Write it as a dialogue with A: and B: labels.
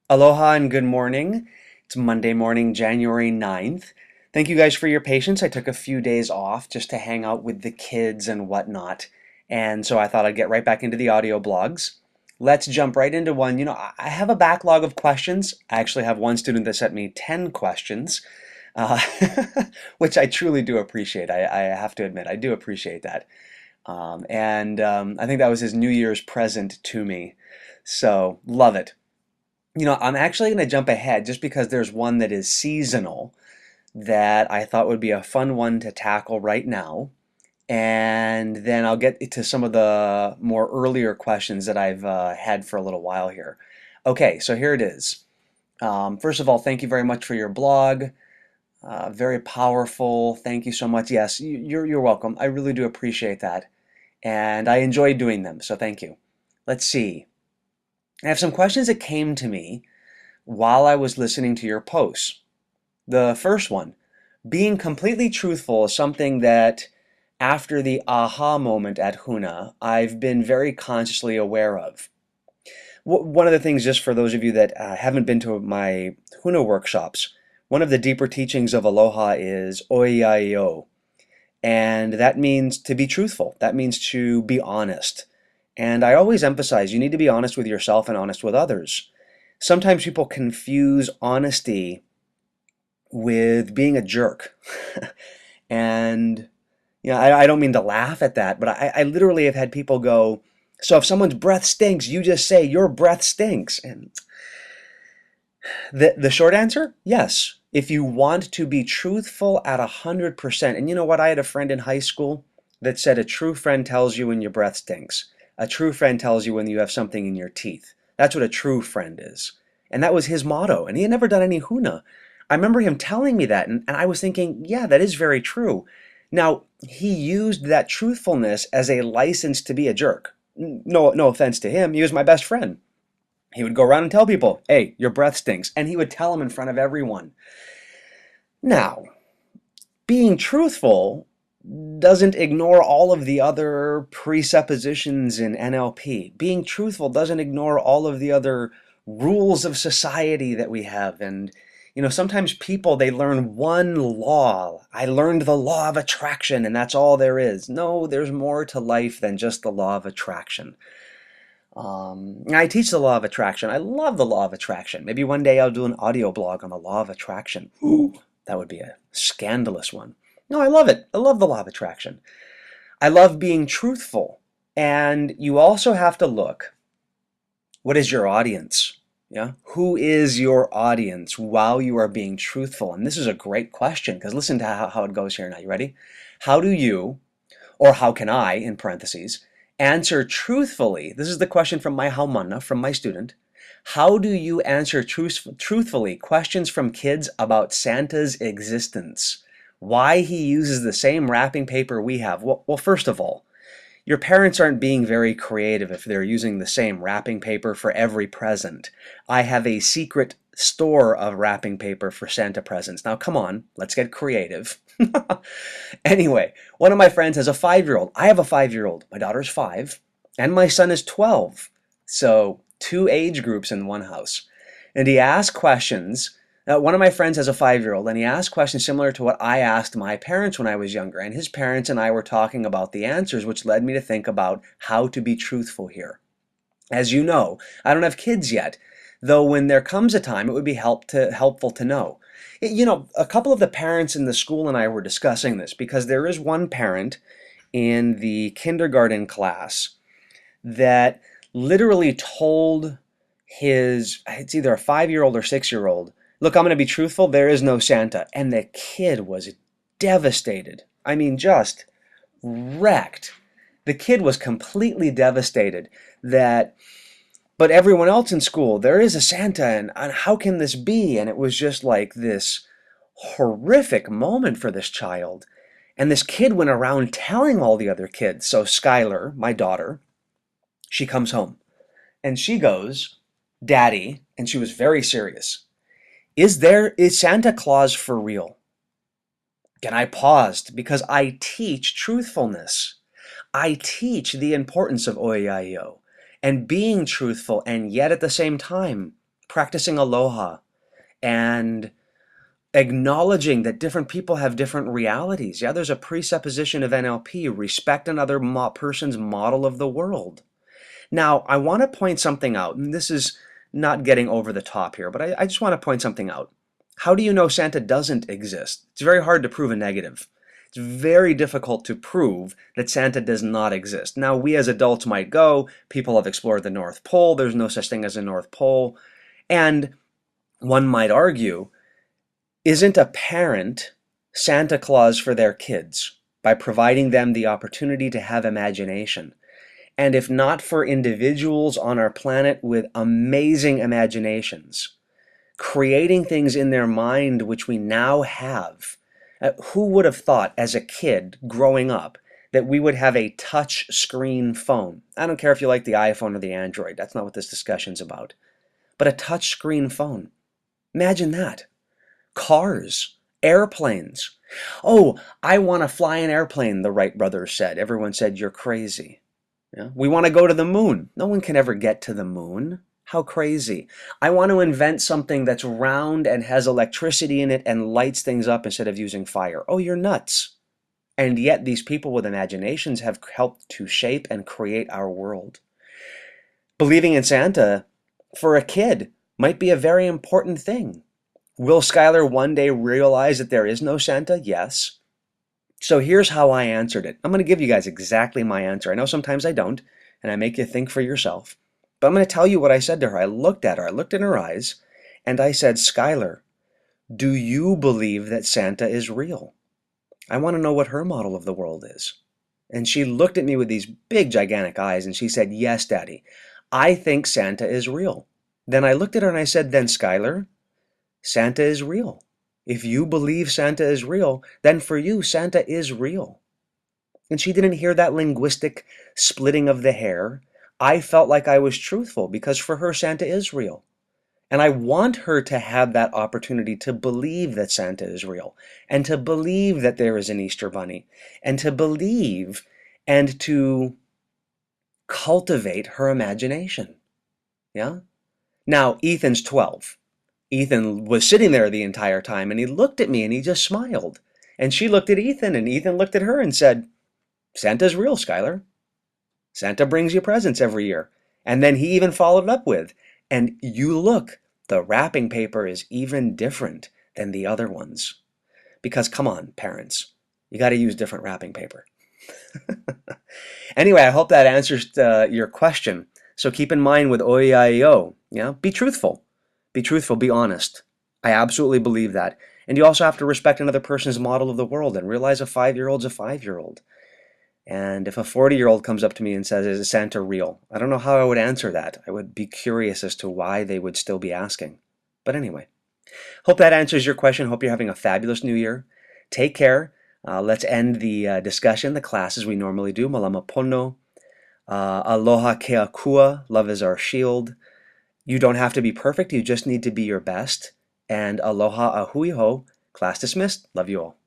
A: Aloha and good morning. It's Monday morning, January 9th. Thank you guys for your patience. I took a few days off just to hang out with the kids and whatnot. And so I thought I'd get right back into the audio blogs. Let's jump right into one. I have a backlog of questions. I actually have one student that sent me 10 questions, uh, which I truly do appreciate. I have to admit, I do appreciate that. And I think that was his New Year's present to me. So, love it. I'm actually going to jump ahead just because there's one that is seasonal that I thought would be a fun one to tackle right now. And then I'll get to some of the more earlier questions that I've had for a little while here. Okay, so here it is. First of all, thank you very much for your blog. Very powerful. Thank you so much. Yes, you're welcome. I really do appreciate that. And I enjoy doing them, so thank you. Let's see. I have some questions that came to me while I was listening to your posts. The first one, being completely truthful is something that after the aha moment at Huna, I've been very consciously aware of. One of the things, just for those of you that haven't been to my Huna workshops, one of the deeper teachings of aloha is oiaio. And that means to be truthful. That means to be honest. And I always emphasize you need to be honest with yourself and honest with others. Sometimes people confuse honesty with being a jerk. And I don't mean to laugh at that, but I literally have had people go, so if someone's breath stinks, you just say your breath stinks. And the short answer, yes. If you want to be truthful at 100%, and you know what? I had a friend in high school that said a true friend tells you when your breath stinks. A true friend tells you when you have something in your teeth. That's what a true friend is. And that was his motto. And he had never done any huna. I remember him telling me that, and I was thinking, yeah, that is very true. Now, he used that truthfulness as a license to be a jerk. No offense to him. He was my best friend. He would go around and tell people, hey, your breath stinks. And he would tell them in front of everyone. Now, being truthful doesn't ignore all of the other presuppositions in NLP. Being truthful doesn't ignore all of the other rules of society that we have. And, sometimes people, they learn one law. I learned the law of attraction, and that's all there is. No, there's more to life than just the law of attraction. I teach the law of attraction. I love the law of attraction. Maybe one day I'll do an audio blog on the law of attraction. Ooh, that would be a scandalous one. No, I love it. I love the law of attraction. I love being truthful. And you also have to look, what is your audience? Yeah? Who is your audience while you are being truthful? And this is a great question because listen to how it goes here now. You ready? How do you, or how can I, in parentheses, answer truthfully? This is the question from my haumana, from my student. How do you answer truthfully questions from kids about Santa's existence? Why he uses the same wrapping paper we have? Well, first of all, your parents aren't being very creative if they're using the same wrapping paper for every present. I have a secret store of wrapping paper for Santa presents. Now, come on, let's get creative. Anyway, one of my friends has a 5-year-old. I have a 5-year-old. My daughter's 5, and my son is 12. So, 2 age groups in one house. And he asked questions. One of my friends has a 5-year-old, and he asked questions similar to what I asked my parents when I was younger. And his parents and I were talking about the answers, which led me to think about how to be truthful here. As you know, I don't have kids yet, though when there comes a time, it would be helpful to know. A couple of the parents in the school and I were discussing this because there is one parent in the kindergarten class that literally told it's either a 5-year-old or 6-year-old, look, I'm going to be truthful, there is no Santa. And the kid was devastated. I mean, just wrecked. The kid was completely devastated but everyone else in school, there is a Santa, and how can this be? And it was just like this horrific moment for this child. And this kid went around telling all the other kids. So Skylar, my daughter, she comes home and she goes, Daddy, and she was very serious. Is Santa Claus for real? And I paused because I teach truthfulness. I teach the importance of oiaio and being truthful and yet at the same time practicing aloha and acknowledging that different people have different realities. Yeah, there's a presupposition of NLP, respect another person's model of the world. Now, I want to point something out, and this is not getting over the top here, but I just want to point something out. How do you know Santa doesn't exist? It's very hard to prove a negative. It's very difficult to prove that Santa does not exist. Now, we as adults might go, people have explored the North Pole, there's no such thing as a North Pole, and one might argue, isn't a parent Santa Claus for their kids by providing them the opportunity to have imagination? And if not for individuals on our planet with amazing imaginations, creating things in their mind which we now have, who would have thought as a kid growing up that we would have a touch screen phone? I don't care if you like the iPhone or the Android, that's not what this discussion's about. But a touch screen phone. Imagine that. Cars, airplanes. Oh, I want to fly an airplane, the Wright brothers said. Everyone said, you're crazy. Yeah? We want to go to the moon. No one can ever get to the moon. How crazy. I want to invent something that's round and has electricity in it and lights things up instead of using fire. Oh, you're nuts. And yet these people with imaginations have helped to shape and create our world. Believing in Santa for a kid might be a very important thing. Will Skylar one day realize that there is no Santa? Yes. So here's how I answered it. I'm going to give you guys exactly my answer. I know sometimes I don't, and I make you think for yourself. But I'm going to tell you what I said to her. I looked at her, I looked in her eyes, and I said, Skylar, do you believe that Santa is real? I want to know what her model of the world is. And she looked at me with these big, gigantic eyes, and she said, yes, Daddy, I think Santa is real. Then I looked at her and I said, then Skylar, Santa is real. If you believe Santa is real, then for you, Santa is real. And she didn't hear that linguistic splitting of the hair. I felt like I was truthful because for her, Santa is real. And I want her to have that opportunity to believe that Santa is real and to believe that there is an Easter Bunny and to believe and to cultivate her imagination. Yeah? Now, Ethan's 12. Ethan was sitting there the entire time and he looked at me and he just smiled. And she looked at Ethan and Ethan looked at her and said, Santa's real, Skylar. Santa brings you presents every year. And then he even followed up with, and you look, the wrapping paper is even different than the other ones. Because come on, parents, you got to use different wrapping paper. Anyway, I hope that answers your question. So keep in mind with oiaio, be truthful. Be truthful, be honest. I absolutely believe that. And you also have to respect another person's model of the world and realize a 5-year-old's a 5-year-old. And if a 40-year-old comes up to me and says, is Santa real? I don't know how I would answer that. I would be curious as to why they would still be asking. But anyway, hope that answers your question. Hope you're having a fabulous new year. Take care. Let's end the discussion, the class as we normally do. Malama pono. Aloha ke akua. Love is our shield. You don't have to be perfect. You just need to be your best. And aloha a hui ho. Class dismissed. Love you all.